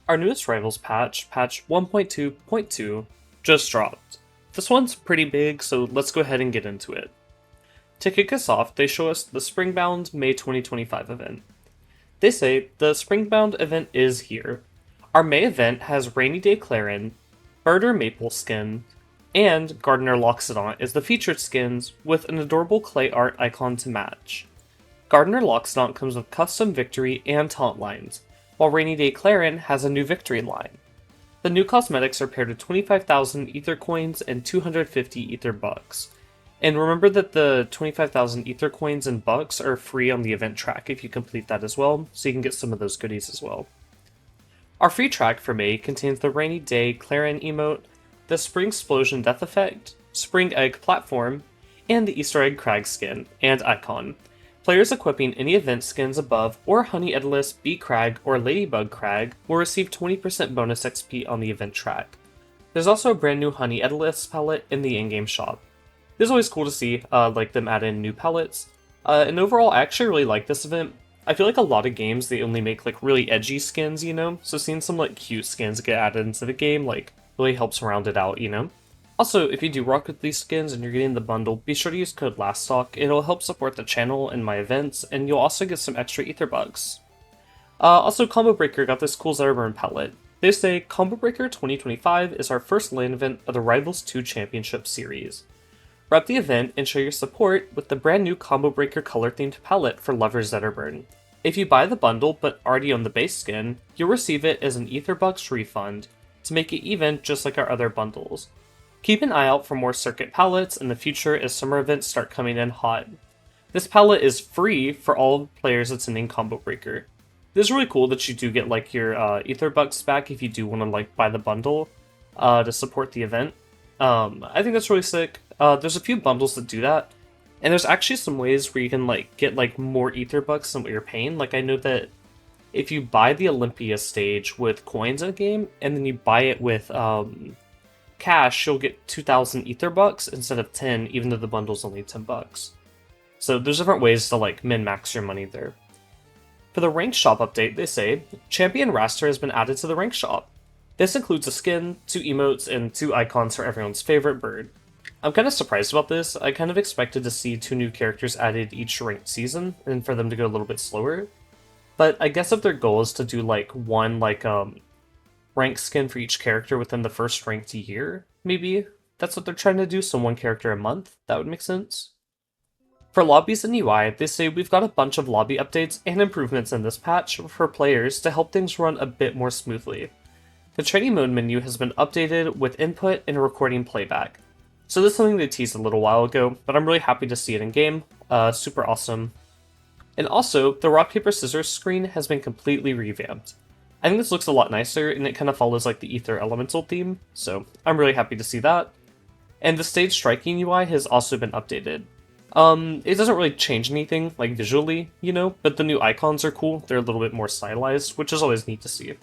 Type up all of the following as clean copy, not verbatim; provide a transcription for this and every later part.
Our newest Rivals patch, patch 1.2.2, just dropped. This one's pretty big, so let's go ahead and get into it. To kick us off, they show us the Springbound May 2025 event. They say the Springbound event is here. Our May event has Rainy Day Clairen, Birder Maypul skin, and Gardener Loxodont is the featured skins with an adorable clay art icon to match. Gardener Loxodont comes with custom victory and taunt lines, while Rainy Day Clairen has a new victory line. The new cosmetics are paired with 25,000 ether coins and 250 ether bucks. And remember that the 25,000 ether coins and bucks are free on the event track if you complete that as well, so you can get some of those goodies as well. Our free track for May contains the Rainy Day Clairen emote, the Spring Explosion Death Effect, Spring Egg Platform, and the Easter Egg Kragg skin and icon. Players equipping any event skins above or Honey Etalus, Bee Kragg, or Ladybug Kragg will receive 20% bonus XP on the event track. There's also a brand new Honey Etalus palette in the in-game shop. It's always cool to see them add in new palettes, and overall I actually really like this event. I feel like a lot of games they only make like really edgy skins, so seeing some like cute skins get added into the game like really helps round it out, Also, if you do rock with these skins and you're getting the bundle, be sure to use code LASTSTOCK. It'll help support the channel and my events, and you'll also get some extra ether bucks. Also, Combo Breaker got this cool Zetterburn palette. They say Combo Breaker 2025 is our first LAN event of the Rivals 2 Championship Series. Wrap the event and show your support with the brand new Combo Breaker color-themed palette for lovers Zetterburn. If you buy the bundle but already own the base skin, you'll receive it as an ether bucks refund to make it even just like our other bundles. Keep an eye out for more circuit palettes in the future as summer events start coming in hot. This palette is free for all players attending Combo Breaker. This is really cool that you do get like your ether bucks back if you do want to like buy the bundle to support the event. I think that's really sick. There's a few bundles that do that, and there's actually some ways where you can like get like more ether bucks than what you're paying. Like I know that if you buy the Olympia stage with coins in a game and then you buy it with cash, you'll get 2,000 ether bucks instead of 10, even though the bundle's only 10 bucks. So there's different ways to like min-max your money there. For the ranked shop update, they say Champion Raster has been added to the ranked shop. This includes a skin, 2 emotes, and 2 icons for everyone's favorite bird. I'm kind of surprised about this. I kind of expected to see 2 new characters added each ranked season, and for them to go a little bit slower. But I guess if their goal is to do like one rank skin for each character within the first ranked year, maybe that's what they're trying to do, so 1 character a month, that would make sense. For lobbies and UI, they say we've got a bunch of lobby updates and improvements in this patch for players to help things run a bit more smoothly. The training mode menu has been updated with input and recording playback. So this is something they teased a little while ago, but I'm really happy to see it in game, super awesome. And also, the rock, paper, scissors screen has been completely revamped. I think this looks a lot nicer, and it kind of follows like the Ether Elemental theme, so I'm really happy to see that. And the stage striking UI has also been updated. It doesn't really change anything, like visually, but the new icons are cool, they're a little bit more stylized, which is always neat to see.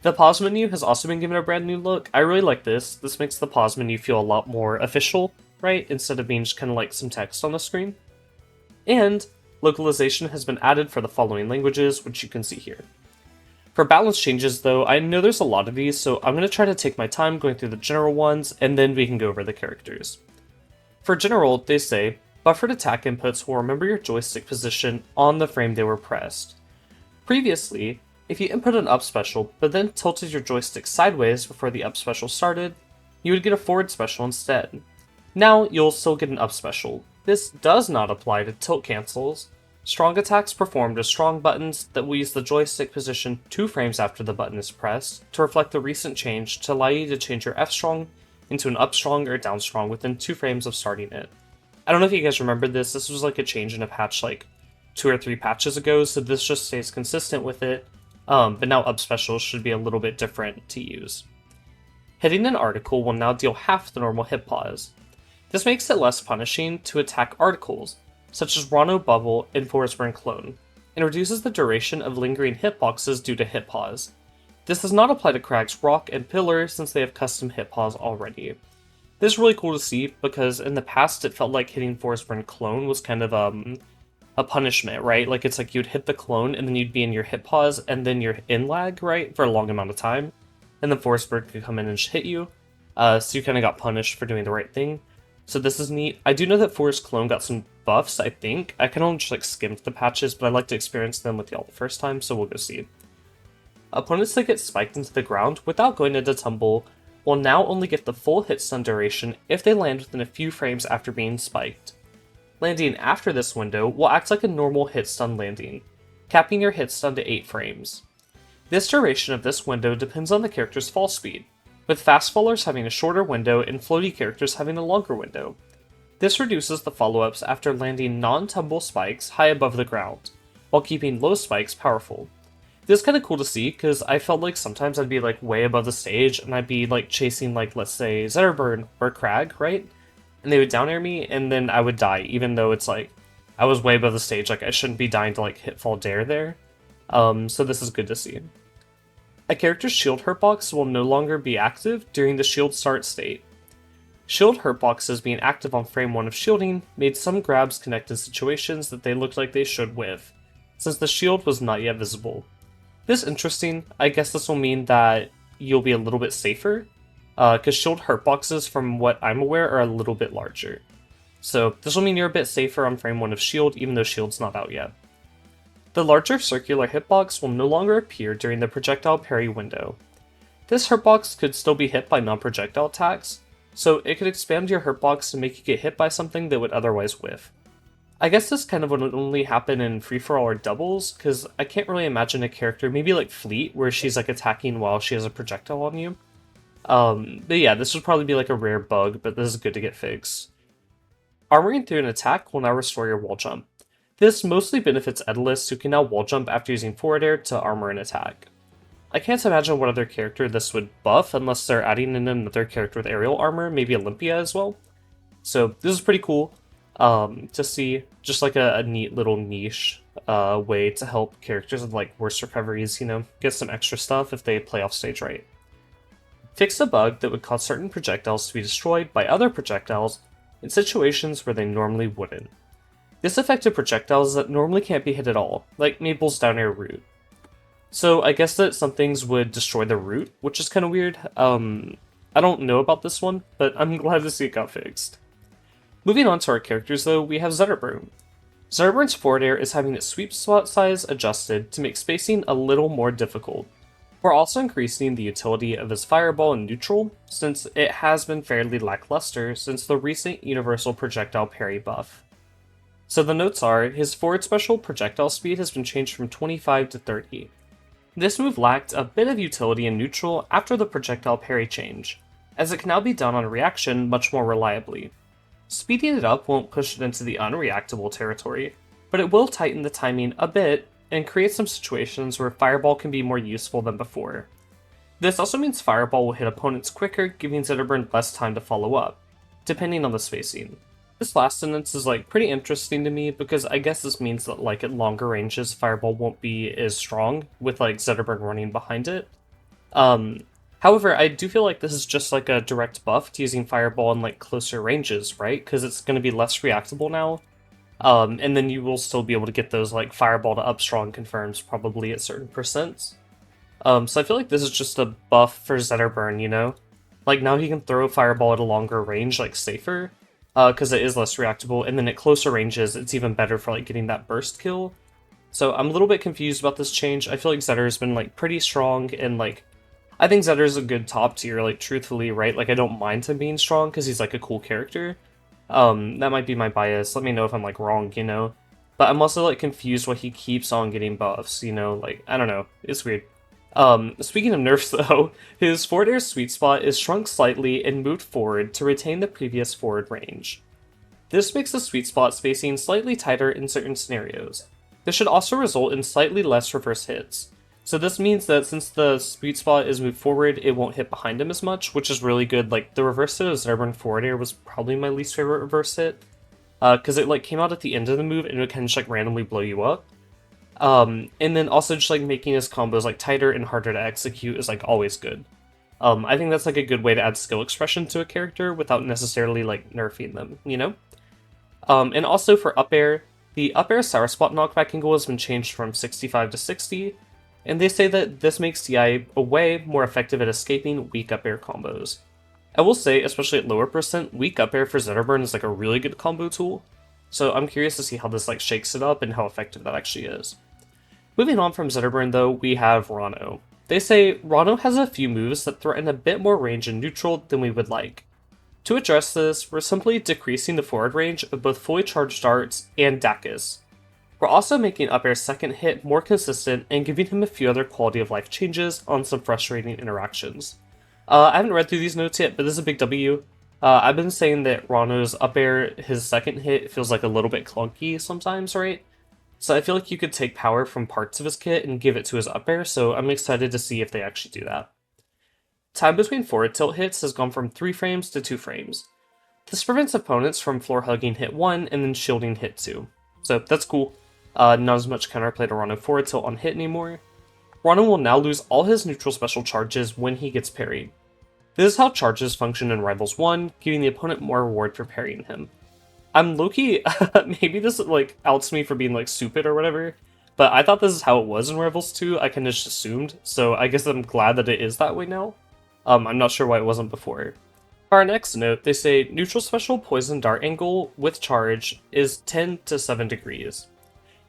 The pause menu has also been given a brand new look. I really like this. This makes the pause menu feel a lot more official, right, instead of being just kind of like some text on the screen. And localization has been added for the following languages, which you can see here. For balance changes, though, I know there's a lot of these, so I'm going to try to take my time going through the general ones, and then we can go over the characters. For general, they say, buffered attack inputs will remember your joystick position on the frame they were pressed. Previously, if you input an up special, but then tilted your joystick sideways before the up special started, you would get a forward special instead. Now, you'll still get an up special. This does not apply to tilt cancels. Strong attacks performed as strong buttons that will use the joystick position 2 frames after the button is pressed to reflect the recent change to allow you to change your F strong into an up strong or down strong within 2 frames of starting it. I don't know if you guys remember this, this was like a change in a patch like 2 or 3 patches ago, so this just stays consistent with it, but now up specials should be a little bit different to use. Hitting an article will now deal half the normal hit pause. This makes it less punishing to attack articles, such as Ranno Bubble and Forsburn Clone, and reduces the duration of lingering hitboxes due to hit pause. This does not apply to Kragg's Rock and Pillar since they have custom hit pause already. This is really cool to see because in the past it felt like hitting Forsburn Clone was kind of a punishment, right? Like it's like you'd hit the clone and then you'd be in your hit pause and then your in lag, right, for a long amount of time. And then Forsburn could come in and just hit you. So you kind of got punished for doing the right thing. So this is neat. I do know that Forest Clone got some buffs, I think. I can only just like skim the patches, but I like to experience them with y'all the first time, so we'll go see. Opponents that get spiked into the ground without going into tumble will now only get the full hit stun duration if they land within a few frames after being spiked. Landing after this window will act like a normal hit stun landing, capping your hit stun to 8 frames. This duration of this window depends on the character's fall speed, with fast fallers having a shorter window and floaty characters having a longer window. This reduces the follow-ups after landing non-tumble spikes high above the ground, while keeping low spikes powerful. This is kind of cool to see, because I felt like sometimes I'd be like way above the stage, and I'd be like chasing like, let's say, Zetterburn or Kragg, right? And they would down air me, and then I would die, even though it's like, I was way above the stage, like I shouldn't be dying to like hit fall dare there. So this is good to see. A character's shield hurt box will no longer be active during the shield start state. Shield hurt boxes being active on frame 1 of shielding made some grabs connect in situations that they looked like they should with, since the shield was not yet visible. This is interesting. I guess this will mean that you'll be a little bit safer, because shield hurt boxes, from what I'm aware, are a little bit larger. So this will mean you're a bit safer on frame 1 of shield, even though shield's not out yet. The larger circular hitbox will no longer appear during the projectile parry window. This hurtbox could still be hit by non-projectile attacks, so it could expand your hurtbox to make you get hit by something that would otherwise whiff. I guess this kind of would only happen in free-for-all or doubles, because I can't really imagine a character, maybe like Fleet, where she's like attacking while she has a projectile on you. But yeah, this would probably be like a rare bug, but this is good to get fixed. Armoring through an attack will now restore your wall jump. This mostly benefits Etalus, who can now wall jump after using forward air to armor an attack. I can't imagine what other character this would buff unless they're adding in another character with aerial armor, maybe Olympia as well. So this is pretty cool to see, just like a neat little niche way to help characters with like worse recoveries, you know, get some extra stuff if they play off stage right. Fix a bug that would cause certain projectiles to be destroyed by other projectiles in situations where they normally wouldn't. This affected projectiles that normally can't be hit at all, like Maypul's down air root. So I guess that some things would destroy the root, which is kind of weird. I don't know about this one, but I'm glad to see it got fixed. Moving on to our characters though, we have Zetterburn. Zetterburn's forward air is having its sweep spot size adjusted to make spacing a little more difficult. We're also increasing the utility of his fireball and neutral, since it has been fairly lackluster since the recent universal projectile parry buff. So the notes are, his forward special projectile speed has been changed from 25 to 30. This move lacked a bit of utility in neutral after the projectile parry change, as it can now be done on reaction much more reliably. Speeding it up won't push it into the unreactable territory, but it will tighten the timing a bit and create some situations where Fireball can be more useful than before. This also means Fireball will hit opponents quicker, giving Zetterburn less time to follow up, depending on the spacing. This last sentence is like pretty interesting to me because I guess this means that like at longer ranges Fireball won't be as strong with like Zetterburn running behind it. However, I do feel like this is just like a direct buff to using Fireball in like closer ranges, right? Because it's going to be less reactable now. And then you will still be able to get those like Fireball to up strong confirms probably at certain percents. So I feel like this is just a buff for Zetterburn, you know? Like now he can throw Fireball at a longer range, like safer. Because it is less reactable, and then at closer ranges, it's even better for like getting that burst kill. So I'm a little bit confused about this change. I feel like Zetter has been like pretty strong, and like I think Zetter's a good top tier, like truthfully, right? Like I don't mind him being strong because he's like a cool character. That might be my bias. Let me know if I'm like wrong, you know. But I'm also like confused why he keeps on getting buffs, you know. Like I don't know, it's weird. Speaking of nerfs though, his forward air sweet spot is shrunk slightly and moved forward to retain the previous forward range. This makes the sweet spot spacing slightly tighter in certain scenarios. This should also result in slightly less reverse hits. So this means that since the sweet spot is moved forward, it won't hit behind him as much, which is really good. Like the reverse hit of Zetterburn forward air was probably my least favorite reverse hit, because it like came out at the end of the move and it would kind of just like randomly blow you up. And then also just like making his combos like tighter and harder to execute is like always good. I think that's like a good way to add skill expression to a character without necessarily like nerfing them, you know? And also for up air, The up air sour spot knockback angle has been changed from 65 to 60, and they say that this makes DI away more effective at escaping weak up air combos. I will say, especially at lower percent, weak up air for Zetterburn is like a really good combo tool, so I'm curious to see how this like shakes it up and how effective that actually is. Moving on from Zetterburn though, we have Ranno. They say Ranno has a few moves that threaten a bit more range in neutral than we would like. To address this, we're simply decreasing the forward range of both fully charged darts and Dacus. We're also making up air's second hit more consistent and giving him a few other quality of life changes on some frustrating interactions. I haven't read through these notes yet, but this is a big W. I've been saying that Ranno's up air, his second hit, feels like a little bit clunky sometimes, right? So I feel like you could take power from parts of his kit and give it to his up air, so I'm excited to see if they actually do that. Time between forward tilt hits has gone from 3 frames to 2 frames. This prevents opponents from floor hugging hit 1 and then shielding hit 2. So that's cool. Not as much counterplay to Ranno forward tilt on hit anymore. Ranno will now lose all his neutral special charges when he gets parried. This is how charges function in Rivals 1, giving the opponent more reward for parrying him. I'm low-key, maybe this like outs me for being like stupid or whatever, but I thought this is how it was in Rivals 2, I kinda just assumed, so I guess I'm glad that it is that way now. I'm not sure why it wasn't before. For our next note, they say neutral special poison dart angle with charge is 10 to 7 degrees.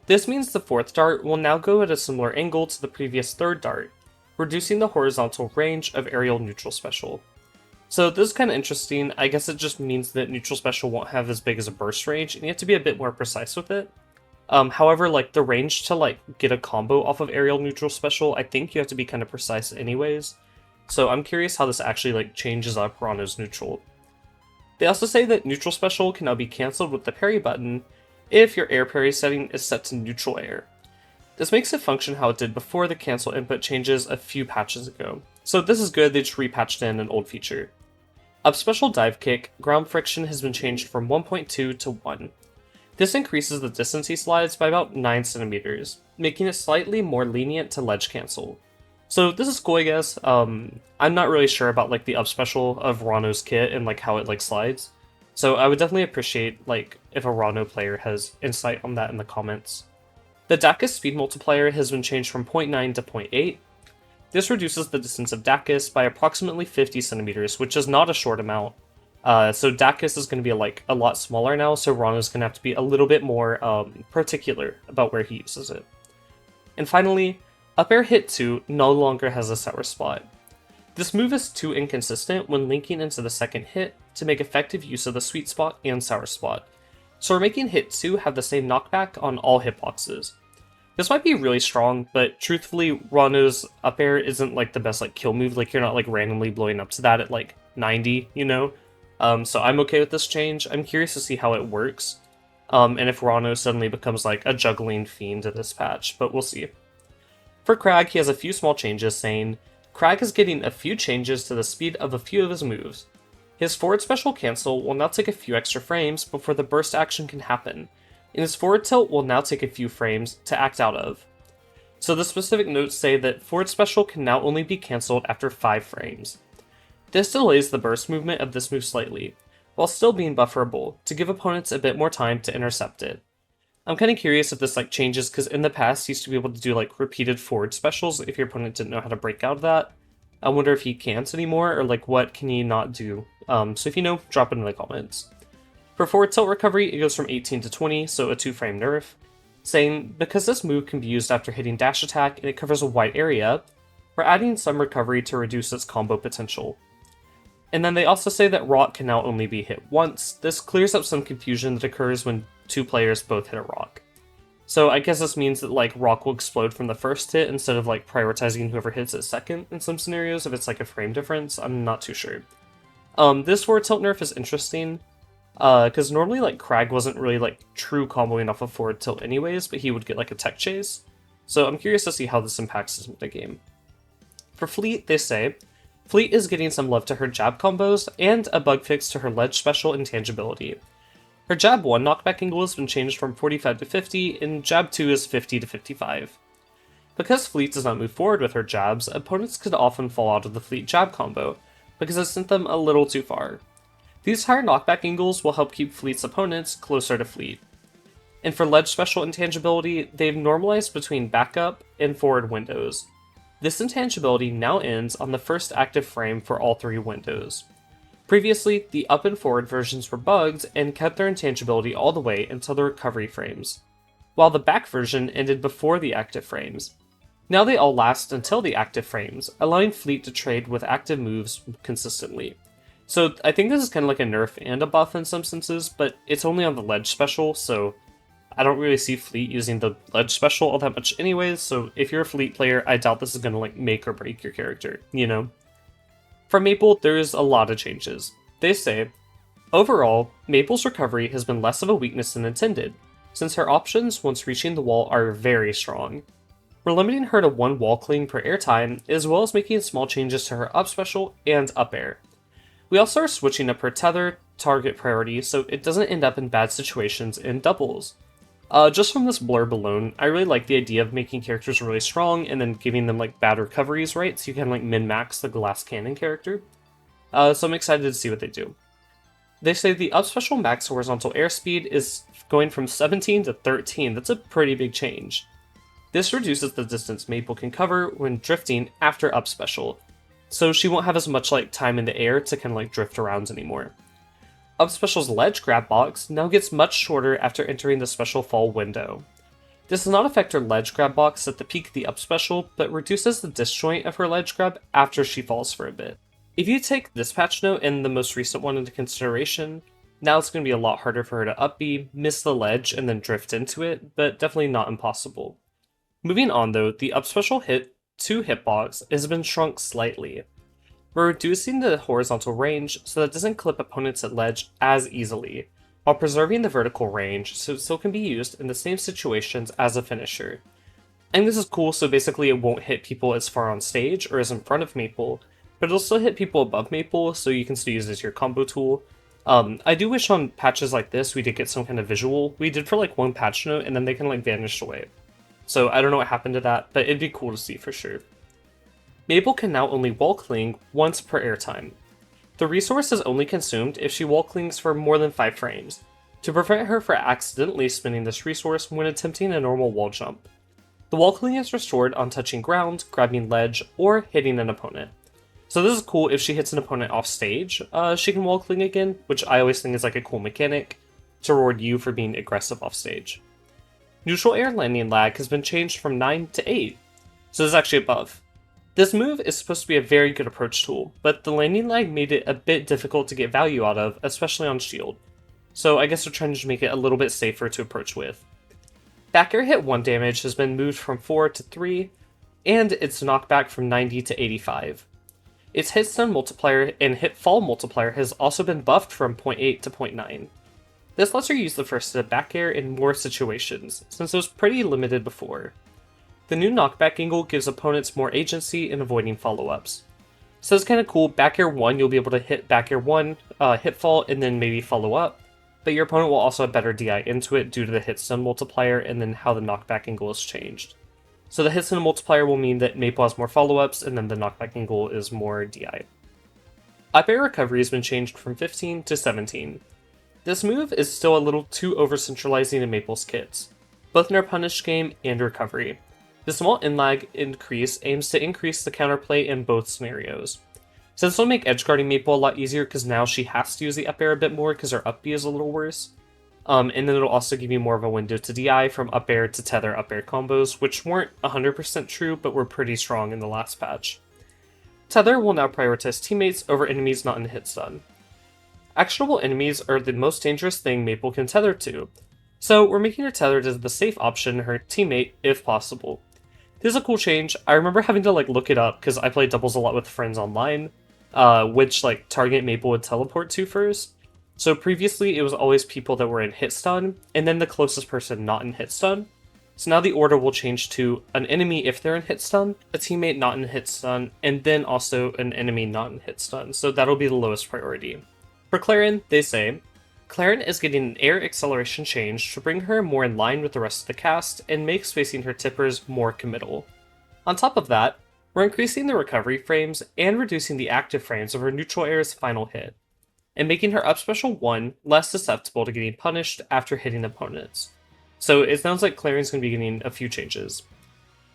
This means the fourth dart will now go at a similar angle to the previous third dart, reducing the horizontal range of aerial neutral special. So this is kind of interesting. I guess it just means that neutral special won't have as big as a burst range, and you have to be a bit more precise with it. However, like the range to like get a combo off of aerial neutral special, I think you have to be kind of precise anyways. So I'm curious how this actually like changes up Ranno's neutral. They also say that neutral special can now be cancelled with the parry button if your air parry setting is set to neutral air. This makes it function how it did before the cancel input changes a few patches ago. So this is good, they just repatched in an old feature. Up special dive kick, ground friction has been changed from 1.2 to 1. This increases the distance he slides by about 9 centimeters, making it slightly more lenient to ledge cancel. So this is cool, I guess. I'm not really sure about like the up special of Ranno's kit and like how it like slides. So I would definitely appreciate like if a Ranno player has insight on that in the comments. The Dacus speed multiplier has been changed from 0.9 to 0.8. This reduces the distance of Dacus by approximately 50 centimeters, which is not a short amount. So Dacus is going to be like a lot smaller now, so Ranno's going to have to be a little bit more particular about where he uses it. And finally, up air hit 2 no longer has a sour spot. This move is too inconsistent when linking into the second hit to make effective use of the sweet spot and sour spot. So we're making hit 2 have the same knockback on all hitboxes. This might be really strong, but truthfully, Ranno's up air isn't like the best like kill move, like you're not like randomly blowing up to that at like 90, you know? So I'm okay with this change. I'm curious to see how it works, and if Ranno suddenly becomes like a juggling fiend at this patch, but we'll see. For Kragg, he has a few small changes, saying, Kragg is getting a few changes to the speed of a few of his moves. His forward special cancel will now take a few extra frames before the burst action can happen, and his forward tilt will now take a few frames to act out of. So the specific notes say that forward special can now only be cancelled after 5 frames. This delays the burst movement of this move slightly, while still being bufferable, to give opponents a bit more time to intercept it. I'm kind of curious if this like changes, because in the past you used to be able to do like repeated forward specials if your opponent didn't know how to break out of that. I wonder if he can't anymore, or like what can he not do. So if you know, drop it in the comments. For forward tilt recovery, it goes from 18 to 20, so a 2-frame nerf, saying, because this move can be used after hitting dash attack and it covers a wide area, we're adding some recovery to reduce its combo potential. And then they also say that rock can now only be hit once. This clears up some confusion that occurs when 2 players both hit a rock. So I guess this means that like rock will explode from the first hit instead of like prioritizing whoever hits it second in some scenarios if it's like a frame difference. I'm not too sure. This forward tilt nerf is interesting, because normally like Kragg wasn't really like true comboing off of forward tilt anyways, but he would get like a tech chase. So I'm curious to see how this impacts his metagame. For Fleet, they say, Fleet is getting some love to her jab combos and a bug fix to her ledge special intangibility. Her jab 1 knockback angle has been changed from 45 to 50, and jab 2 is 50 to 55. Because Fleet does not move forward with her jabs, opponents could often fall out of the Fleet jab combo, because it sent them a little too far. These higher knockback angles will help keep Fleet's opponents closer to Fleet. And for ledge special intangibility, they've normalized between backup and forward windows. This intangibility now ends on the first active frame for all 3 windows. Previously, the up and forward versions were bugged and kept their intangibility all the way until the recovery frames, while the back version ended before the active frames. Now they all last until the active frames, allowing Fleet to trade with active moves consistently. So I think this is kind of like a nerf and a buff in some senses, but it's only on the ledge special, so I don't really see Fleet using the ledge special all that much anyways, so if you're a Fleet player, I doubt this is going to like make or break your character, you know? For Maypul, there's a lot of changes. They say, overall, Maypul's recovery has been less of a weakness than intended, since her options once reaching the wall are very strong. We're limiting her to 1 wall cling per airtime, as well as making small changes to her up special and up air. We also are switching up her tether target priority so it doesn't end up in bad situations in doubles. Just from this blurb alone, I really like the idea of making characters really strong and then giving them like bad recoveries, right? So you can like min-max the glass cannon character. So I'm excited to see what they do. They say the up special max horizontal airspeed is going from 17 to 13. That's a pretty big change. This reduces the distance Maypul can cover when drifting after up special, so she won't have as much like time in the air to kind of like drift around anymore. Up special's ledge grab box now gets much shorter after entering the special fall window. This does not affect her ledge grab box at the peak of the up special, but reduces the disjoint of her ledge grab after she falls for a bit. If you take this patch note and the most recent one into consideration, now it's going to be a lot harder for her to up B, miss the ledge, and then drift into it, but definitely not impossible. Moving on though, the up special hit 2 hitbox has been shrunk slightly. We're reducing the horizontal range so that it doesn't clip opponents at ledge as easily, while preserving the vertical range so it still can be used in the same situations as a finisher. And this is cool, so basically it won't hit people as far on stage or as in front of Maypul, but it'll still hit people above Maypul, so you can still use it as your combo tool. I do wish on patches like this we did get some kind of visual. We did for like 1 patch note and then they kind of like vanished away. So I don't know what happened to that, but it'd be cool to see for sure. Maypul can now only wall cling once per airtime. The resource is only consumed if she wall clings for more than 5 frames, to prevent her from accidentally spending this resource when attempting a normal wall jump. The wall cling is restored on touching ground, grabbing ledge, or hitting an opponent. So this is cool if she hits an opponent off stage, she can wall cling again, which I always think is like a cool mechanic to reward you for being aggressive off stage. Neutral air landing lag has been changed from 9 to 8, so this is actually above. This move is supposed to be a very good approach tool, but the landing lag made it a bit difficult to get value out of, especially on shield. So I guess they're trying to make it a little bit safer to approach with. Back air hit 1 damage has been moved from 4 to 3, and its knockback from 90 to 85. Its hit stun multiplier and hit fall multiplier has also been buffed from 0.8 to 0.9. This lets her use the first hit of back air in more situations, since it was pretty limited before. The new knockback angle gives opponents more agency in avoiding follow-ups. So it's kind of cool, back air 1 you'll be able to hit back air 1, hit fall, and then maybe follow up, but your opponent will also have better DI into it due to the hit stun multiplier and then how the knockback angle is changed. So the hit stun multiplier will mean that Maypul has more follow-ups, and then the knockback angle is more DI. Up air recovery has been changed from 15 to 17. This move is still a little too over-centralizing in Maypul's kits, both in her punish game and recovery. The small in-lag increase aims to increase the counterplay in both scenarios. So this will make edgeguarding Maypul a lot easier because now she has to use the up air a bit more because her up B is a little worse. And then it'll also give you more of a window to DI from up air to tether up air combos, which weren't 100% true but were pretty strong in the last patch. Tether will now prioritize teammates over enemies not in hit stun. Actionable enemies are the most dangerous thing Maypul can tether to, so we're making her tethered as the safe option, her teammate, if possible. This is a cool change. I remember having to look it up because I play doubles a lot with friends online, which target Maypul would teleport to first. So previously it was always people that were in hit stun, and then the closest person not in hit stun. So now the order will change to an enemy if they're in hit stun, a teammate not in hit stun, and then also an enemy not in hit stun. So that'll be the lowest priority. For Clairen, they say, Clairen is getting an air acceleration change to bring her more in line with the rest of the cast and make spacing her tippers more committal. On top of that, we're increasing the recovery frames and reducing the active frames of her neutral air's final hit, and making her up special 1 less susceptible to getting punished after hitting opponents. So it sounds like Clairen's going to be getting a few changes.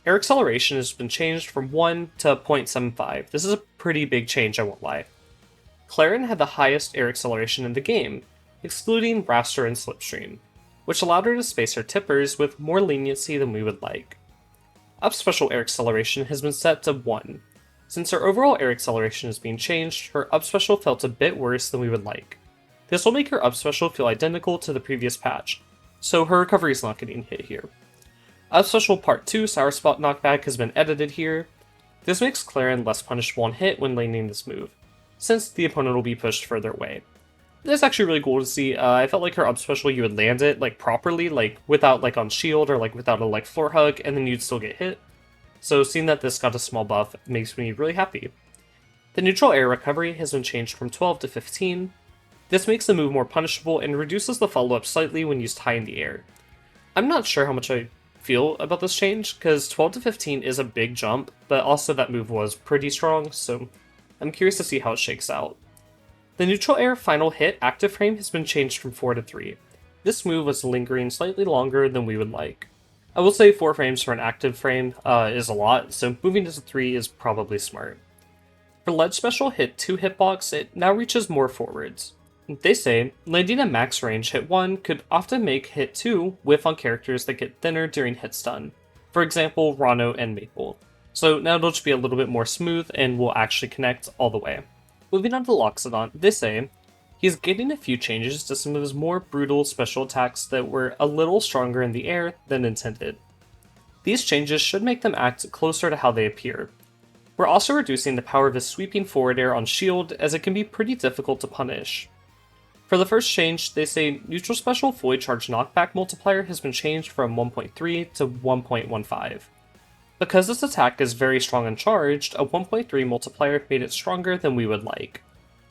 Air acceleration has been changed from 1 to 0.75. This is a pretty big change, I won't lie. Clairen had the highest air acceleration in the game, excluding Raster and Slipstream, which allowed her to space her tippers with more leniency than we would like. Up special air acceleration has been set to 1. Since her overall air acceleration is being changed, her up special felt a bit worse than we would like. This will make her up special feel identical to the previous patch, so her recovery is not getting hit here. Up special part 2 Sour Spot knockback has been edited here. This makes Clairen less punishable on hit when landing this move, since the opponent will be pushed further away. This is actually really cool to see. I felt like her up special, you would land it properly, without on shield or without a floor hug, and then you'd still get hit. So seeing that this got a small buff makes me really happy. The neutral air recovery has been changed from 12 to 15. This makes the move more punishable and reduces the follow-up slightly when used high in the air. I'm not sure how much I feel about this change, because 12 to 15 is a big jump, but also that move was pretty strong, so I'm curious to see how it shakes out. The neutral air final hit active frame has been changed from 4 to 3. This move was lingering slightly longer than we would like. I will say 4 frames for an active frame is a lot, so moving to 3 is probably smart. For ledge special hit 2 hitbox, it now reaches more forwards. They say, landing at max range hit 1 could often make hit 2 whiff on characters that get thinner during hit stun, for example Ranno and Maypul. So now it'll just be a little bit more smooth and will actually connect all the way. Moving on to Loxodont, they say, he's getting a few changes to some of his more brutal special attacks that were a little stronger in the air than intended. These changes should make them act closer to how they appear. We're also reducing the power of his sweeping forward air on shield, as it can be pretty difficult to punish. For the first change, they say neutral special fully charged knockback multiplier has been changed from 1.3 to 1.15. Because this attack is very strong and charged, a 1.3 multiplier made it stronger than we would like,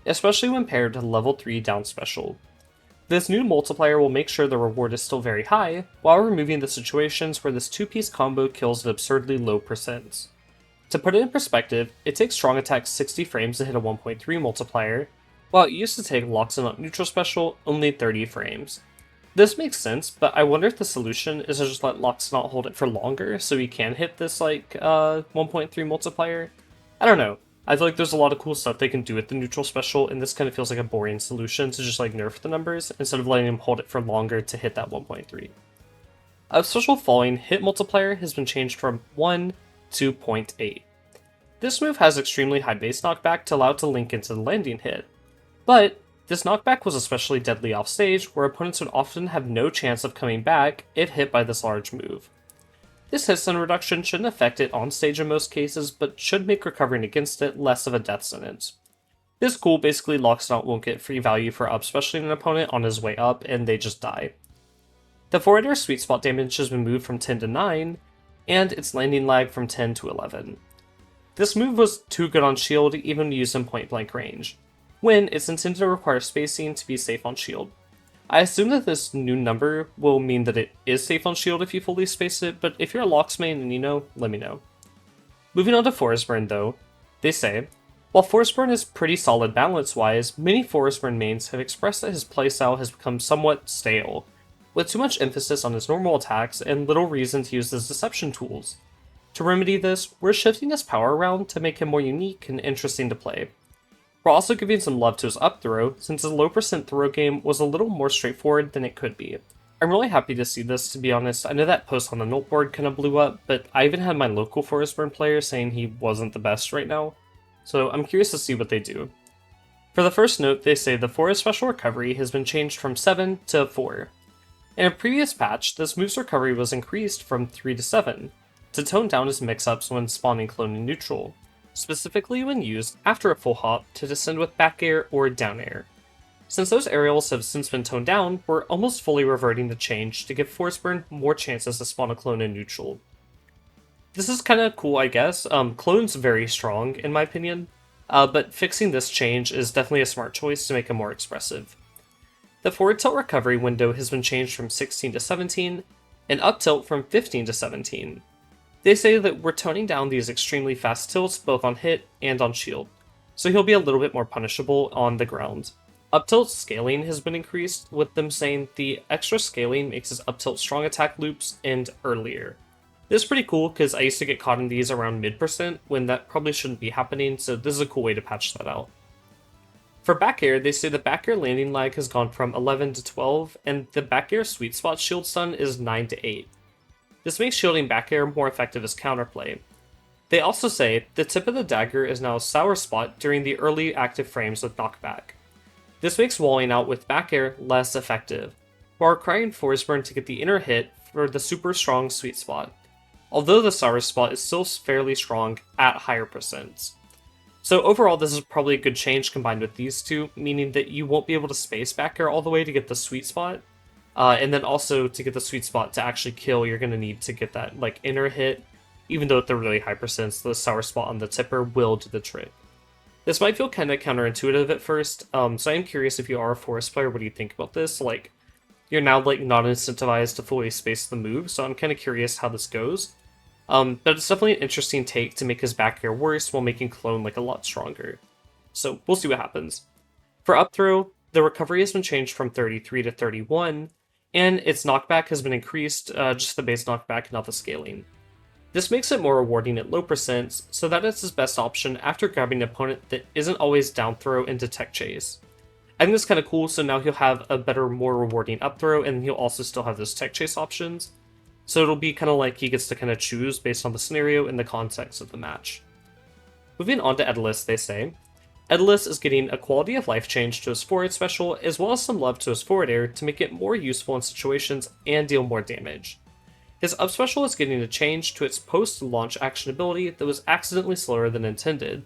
especially when paired to level 3 down special. This new multiplier will make sure the reward is still very high, while removing the situations where this 2-piece combo kills at absurdly low percents. To put it in perspective, it takes strong attacks 60 frames to hit a 1.3 multiplier, while it used to take Loxodont neutral special only 30 frames. This makes sense, but I wonder if the solution is to just let Loxodont hold it for longer so he can hit this 1.3 multiplier. I don't know. I feel like there's a lot of cool stuff they can do with the neutral special, and this kind of feels like a boring solution to just nerf the numbers instead of letting him hold it for longer to hit that 1.3. A special falling hit multiplier has been changed from 1 to 0.8. This move has extremely high base knockback to allow it to link into the landing hit, but this knockback was especially deadly offstage, where opponents would often have no chance of coming back if hit by this large move. This hit stun reduction shouldn't affect it on stage in most cases, but should make recovering against it less of a death sentence. This cool basically Loxodont won't get free value for up specialing an opponent on his way up, and they just die. The forward air sweet spot damage has been moved from 10 to 9, and its landing lag from 10 to 11. This move was too good on shield even used in point blank range, when it's intended to require spacing to be safe on shield. I assume that this new number will mean that it is safe on shield if you fully space it, but if you're a Lox main and you know, let me know. Moving on to Forsburn though, they say, while Forsburn is pretty solid balance-wise, many Forsburn mains have expressed that his playstyle has become somewhat stale, with too much emphasis on his normal attacks and little reason to use his deception tools. To remedy this, we're shifting his power around to make him more unique and interesting to play. We're also giving some love to his up throw, since his low percent throw game was a little more straightforward than it could be. I'm really happy to see this, to be honest. I know that post on the note board kind of blew up, but I even had my local Forsburn player saying he wasn't the best right now, so I'm curious to see what they do. For the first note, they say the Forest Special Recovery has been changed from 7 to 4. In a previous patch, this move's recovery was increased from 3 to 7, to tone down his mix-ups when spawning clone in neutral, specifically when used after a full hop to descend with back air or down air. Since those aerials have since been toned down, we're almost fully reverting the change to give Forsburn more chances to spawn a clone in neutral. This is kinda cool, I guess. Clone's very strong, in my opinion, but fixing this change is definitely a smart choice to make him more expressive. The forward tilt recovery window has been changed from 16 to 17, and up tilt from 15 to 17. They say that we're toning down these extremely fast tilts both on hit and on shield, so he'll be a little bit more punishable on the ground. Up tilt scaling has been increased, with them saying the extra scaling makes his up tilt strong attack loops end earlier. This is pretty cool because I used to get caught in these around mid% when that probably shouldn't be happening, so this is a cool way to patch that out. For back air, they say the back air landing lag has gone from 11 to 12, and the back air sweet spot shield stun is 9 to 8. This makes shielding back air more effective as counterplay. They also say the tip of the dagger is now a sour spot during the early active frames with knockback. This makes walling out with back air less effective, while requiring Forsburn to get the inner hit for the super strong sweet spot, although the sour spot is still fairly strong at higher percents. So overall, this is probably a good change combined with these two, meaning that you won't be able to space back air all the way to get the sweet spot, and then also to get the sweet spot to actually kill, you're going to need to get that like inner hit, even though at the really high percents, the sour spot on the tipper will do the trick. This might feel kind of counterintuitive at first, so I'm curious if you are a Forest player, what do you think about this? Like, you're now like not incentivized to fully space the move, so I'm kind of curious how this goes. But it's definitely an interesting take to make his back air worse while making Clone like a lot stronger. So we'll see what happens. For up throw, the recovery has been changed from 33 to 31, and its knockback has been increased, just the base knockback, not the scaling. This makes it more rewarding at low percents, so that is his best option after grabbing an opponent that isn't always down throw into tech chase. I think that's kind of cool, so now he'll have a better, more rewarding up throw, and he'll also still have those tech chase options. So it'll be kind of like he gets to kind of choose based on the scenario and the context of the match. Moving on to Etalus, they say. Etalus is getting a quality of life change to his forward special, as well as some love to his forward air to make it more useful in situations and deal more damage. His up special is getting a change to its post-launch action ability that was accidentally slower than intended,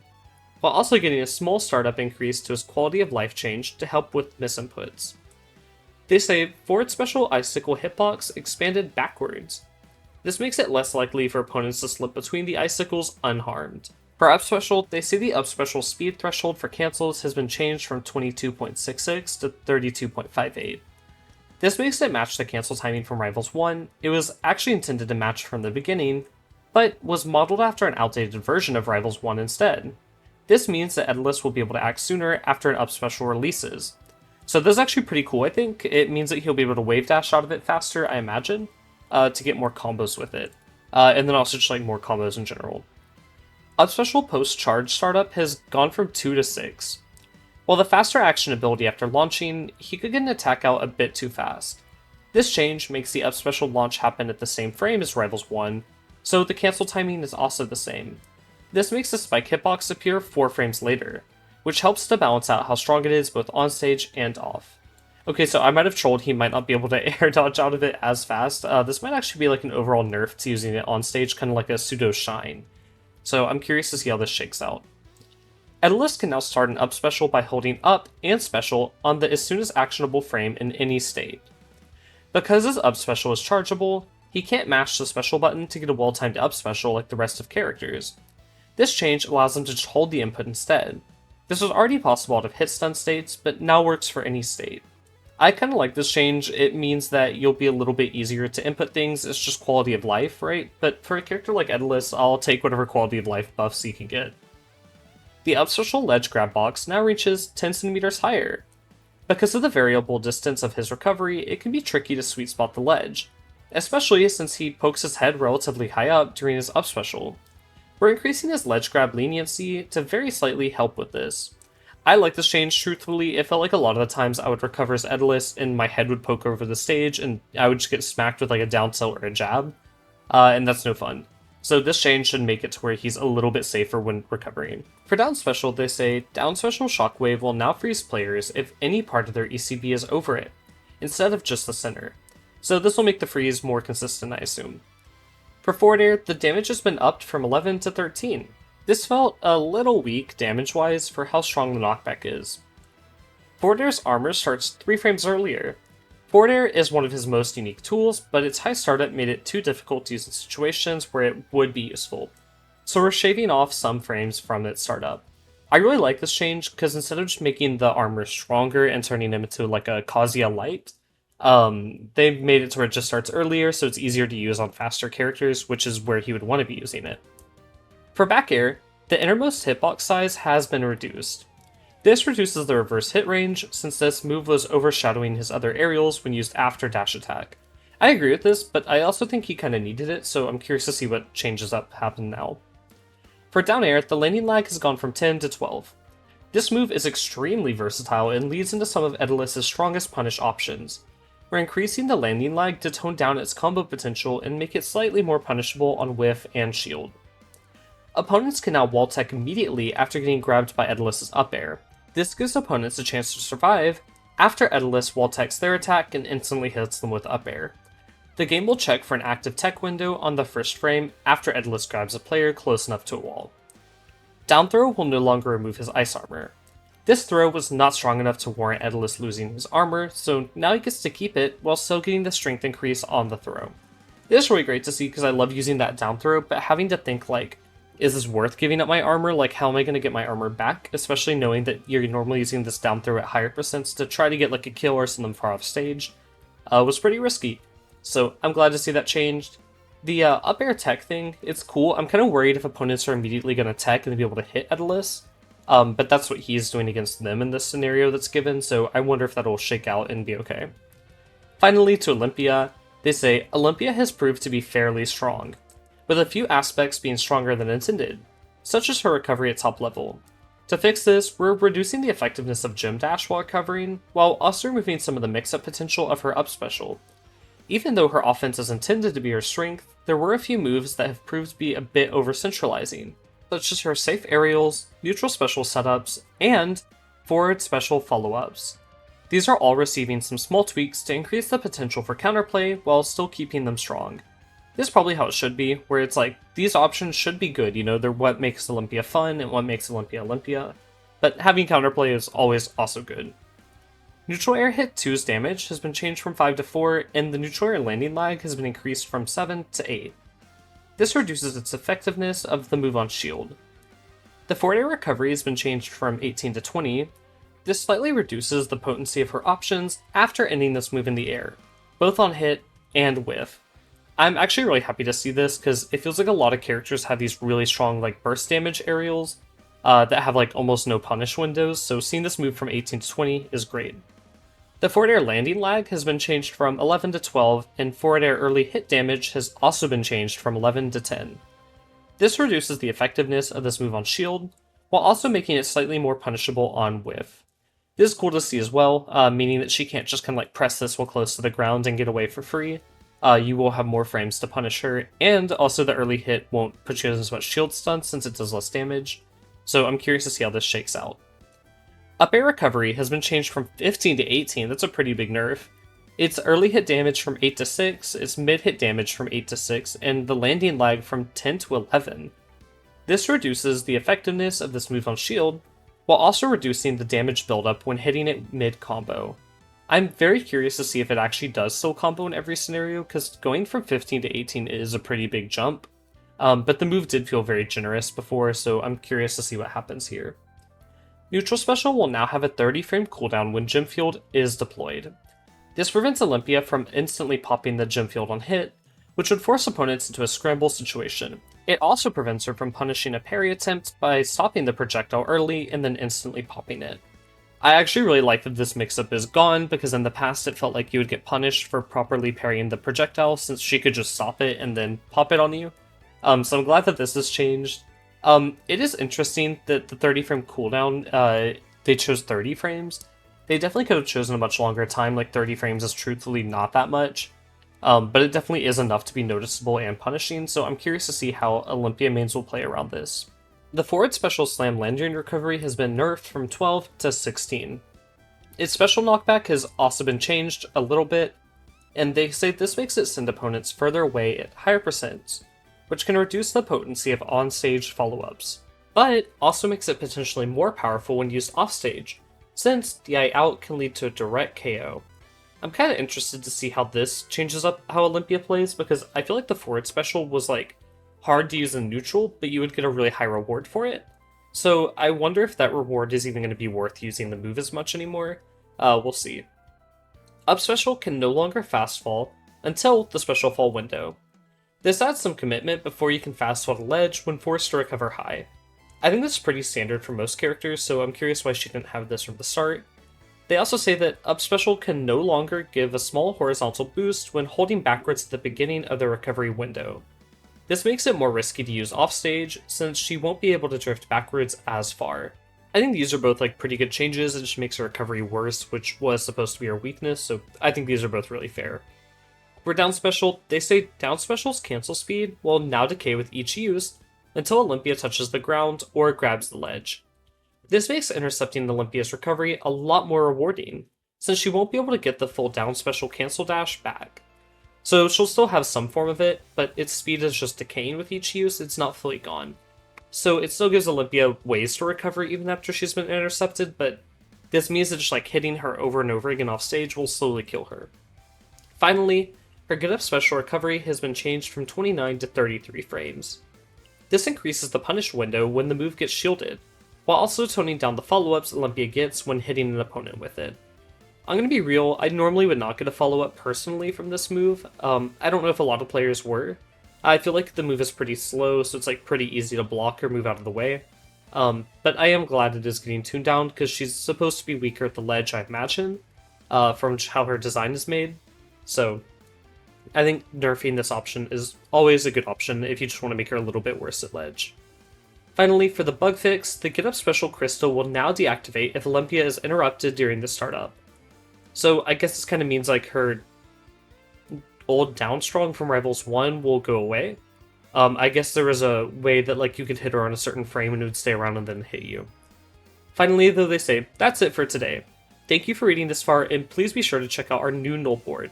while also getting a small startup increase to his quality of life change to help with misinputs. They say forward special icicle hitbox expanded backwards. This makes it less likely for opponents to slip between the icicles unharmed. For up special, they say the up special speed threshold for cancels has been changed from 22.66 to 32.58. This makes it match the cancel timing from Rivals 1. It was actually intended to match from the beginning, but was modeled after an outdated version of Rivals 1 instead. This means that Etalus will be able to act sooner after an up special releases. So this is actually pretty cool, I think. It means that he'll be able to wave dash out of it faster, I imagine, to get more combos with it. And then also just like more combos in general. Up special post-charge startup has gone from 2 to 6. While the faster action ability after launching, he could get an attack out a bit too fast. This change makes the up special launch happen at the same frame as Rivals 1, so the cancel timing is also the same. This makes the spike hitbox appear 4 frames later, which helps to balance out how strong it is both on stage and off. Okay, so I might have trolled, he might not be able to air dodge out of it as fast. This might actually be like an overall nerf to using it on stage, kind of like a pseudo shine. So I'm curious to see how this shakes out. Etalus can now start an up special by holding up and special on the as soon as actionable frame in any state. Because his up special is chargeable, he can't mash the special button to get a well-timed up special like the rest of characters. This change allows him to just hold the input instead. This was already possible out of hit stun states, but now works for any state. I kind of like this change. It means that you'll be a little bit easier to input things. It's just quality of life, right? But for a character like Etalus, I'll take whatever quality of life buffs he can get. The up special ledge grab box now reaches 10 centimeters higher. Because of the variable distance of his recovery, it can be tricky to sweet spot the ledge, especially since he pokes his head relatively high up during his up special. We're increasing his ledge grab leniency to very slightly help with this. I like this change, truthfully. It felt like a lot of the times I would recover as Etalus and my head would poke over the stage and I would just get smacked with like a down tilt or a jab, and that's no fun. So this change should make it to where he's a little bit safer when recovering. For down special, they say, down special shockwave will now freeze players if any part of their ECB is over it, instead of just the center. So this will make the freeze more consistent, I assume. For forward air, the damage has been upped from 11 to 13. This felt a little weak damage-wise for how strong the knockback is. Forward air's armor starts 3 frames earlier. Forward air is one of his most unique tools, but its high startup made it too difficult to use in situations where it would be useful. So we're shaving off some frames from its startup. I really like this change because instead of just making the armor stronger and turning him into like a Kazuya light, they made it to where it just starts earlier so it's easier to use on faster characters, which is where he would want to be using it. For back air, the innermost hitbox size has been reduced. This reduces the reverse hit range, since this move was overshadowing his other aerials when used after dash attack. I agree with this, but I also think he kinda needed it, so I'm curious to see what changes up happen now. For down air, the landing lag has gone from 10 to 12. This move is extremely versatile and leads into some of Etalus' strongest punish options. We're increasing the landing lag to tone down its combo potential and make it slightly more punishable on whiff and shield. Opponents can now wall tech immediately after getting grabbed by Etalus' up air. This gives opponents a chance to survive after Etalus wall techs their attack and instantly hits them with up air. The game will check for an active tech window on the first frame after Etalus grabs a player close enough to a wall. Down throw will no longer remove his ice armor. This throw was not strong enough to warrant Etalus losing his armor, so now he gets to keep it while still getting the strength increase on the throw. This is really great to see because I love using that down throw, but having to think like, is this worth giving up my armor? Like, how am I going to get my armor back? Especially knowing that you're normally using this down throw at higher percents to try to get like a kill or send them far off stage. Was pretty risky. So I'm glad to see that changed. The up air tech thing, it's cool. I'm kind of worried if opponents are immediately going to tech and be able to hit Etalus. But that's what he's doing against them in this scenario that's given, so I wonder if that'll shake out and be okay. Finally, to Olympia, they say Olympia has proved to be fairly strong, with a few aspects being stronger than intended, such as her recovery at top level. To fix this, we're reducing the effectiveness of Gem Dash while recovering, while also removing some of the mix-up potential of her up special. Even though her offense is intended to be her strength, there were a few moves that have proved to be a bit over-centralizing, such as her safe aerials, neutral special setups, and forward special follow-ups. These are all receiving some small tweaks to increase the potential for counterplay while still keeping them strong. This is probably how it should be, where it's like, these options should be good, you know, they're what makes Olympia fun and what makes Olympia Olympia, but having counterplay is always also good. Neutral air hit 2's damage has been changed from 5 to 4, and the neutral air landing lag has been increased from 7 to 8. This reduces its effectiveness of the move on shield. The forward air recovery has been changed from 18 to 20. This slightly reduces the potency of her options after ending this move in the air, both on hit and whiff. I'm actually really happy to see this because it feels like a lot of characters have these really strong like burst damage aerials that have like almost no punish windows, so seeing this move from 18 to 20 is great. The forward air landing lag has been changed from 11 to 12, and forward air early hit damage has also been changed from 11 to 10. This reduces the effectiveness of this move on shield, while also making it slightly more punishable on whiff. This is cool to see as well, meaning that she can't just kind of like press this while close to the ground and get away for free. You will have more frames to punish her, and also the early hit won't put you as much shield stun since it does less damage, so I'm curious to see how this shakes out. Up air recovery has been changed from 15 to 18, that's a pretty big nerf. Its early hit damage from 8 to 6, its mid hit damage from 8 to 6, and the landing lag from 10 to 11. This reduces the effectiveness of this move on shield, while also reducing the damage buildup when hitting it mid-combo. I'm very curious to see if it actually does still combo in every scenario, because going from 15 to 18 is a pretty big jump, but the move did feel very generous before, so I'm curious to see what happens here. Neutral Special will now have a 30 frame cooldown when Gem Field is deployed. This prevents Olympia from instantly popping the Gem Field on hit, which would force opponents into a scramble situation. It also prevents her from punishing a parry attempt by stopping the projectile early and then instantly popping it. I actually really like that this mix-up is gone, because in the past it felt like you would get punished for properly parrying the projectile since she could just stop it and then pop it on you. So I'm glad that this has changed. It is interesting that the 30 frame cooldown, they chose 30 frames. They definitely could have chosen a much longer time, like 30 frames is truthfully not that much. But it definitely is enough to be noticeable and punishing, so I'm curious to see how Olympia mains will play around this. The forward special slam landing recovery has been nerfed from 12 to 16. Its special knockback has also been changed a little bit, and they say this makes it send opponents further away at higher percents, which can reduce the potency of on-stage follow-ups, but also makes it potentially more powerful when used off-stage, since DI out can lead to a direct KO. I'm kind of interested to see how this changes up how Olympia plays, because I feel like the forward special was like hard to use in neutral, but you would get a really high reward for it. So I wonder if that reward is even going to be worth using the move as much anymore. We'll see. Up special can no longer fast fall until the special fall window. This adds some commitment before you can fast fall to ledge when forced to recover high. I think this is pretty standard for most characters, so I'm curious why she didn't have this from the start. They also say that Up Special can no longer give a small horizontal boost when holding backwards at the beginning of the recovery window. This makes it more risky to use offstage, since she won't be able to drift backwards as far. I think these are both like pretty good changes. It just makes her recovery worse, which was supposed to be her weakness, so I think these are both really fair. For down special, they say down specials cancel speed will now decay with each use until Olympia touches the ground or grabs the ledge. This makes intercepting Olympia's recovery a lot more rewarding, since she won't be able to get the full down special cancel dash back. So she'll still have some form of it, but its speed is just decaying with each use, it's not fully gone. So it still gives Olympia ways to recover even after she's been intercepted, but this means that just like hitting her over and over again off stage will slowly kill her. Finally, her get up special recovery has been changed from 29 to 33 frames. This increases the punish window when the move gets shielded, while also toning down the follow-ups Olympia gets when hitting an opponent with it. I'm going to be real, I normally would not get a follow-up personally from this move. I don't know if a lot of players were. I feel like the move is pretty slow, so it's like pretty easy to block or move out of the way. But I am glad it is getting tuned down, because she's supposed to be weaker at the ledge, I imagine, from how her design is made. So I think nerfing this option is always a good option if you just want to make her a little bit worse at ledge. Finally, for the bug fix, the Get Up Special Crystal will now deactivate if Olympia is interrupted during the startup. So I guess this kind of means like her old down strong from Rivals 1 will go away. I guess there was a way that like you could hit her on a certain frame and it would stay around and then hit you. Finally, though, they say, that's it for today. Thank you for reading this far, and please be sure to check out our new null board,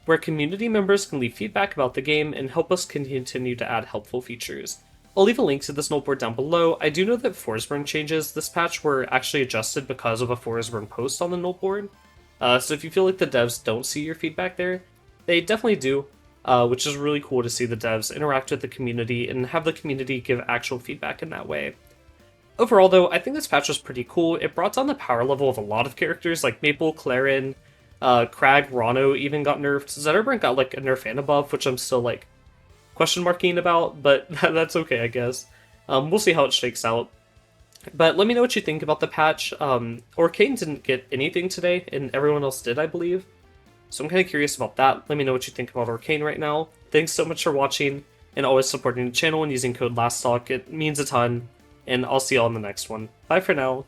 where community members can leave feedback about the game and help us continue to add helpful features. I'll leave a link to this null board down below. I do know that Forsburn changes this patch were actually adjusted because of a Forsburn post on the null board. So if you feel like the devs don't see your feedback there, they definitely do, which is really cool to see the devs interact with the community and have the community give actual feedback in that way. Overall though, I think this patch was pretty cool. It brought down the power level of a lot of characters like Maypul, Clairen, Kragg, Ranno even got nerfed. Zetterburn got like a nerf and a buff, which I'm still like question marking about, but that's okay, I guess. We'll see how it shakes out. But let me know what you think about the patch. Orcane didn't get anything today, and everyone else did, I believe. So I'm kind of curious about that. Let me know what you think about Orcane right now. Thanks so much for watching, and always supporting the channel and using code LASTTALK. It means a ton, and I'll see you all in the next one. Bye for now.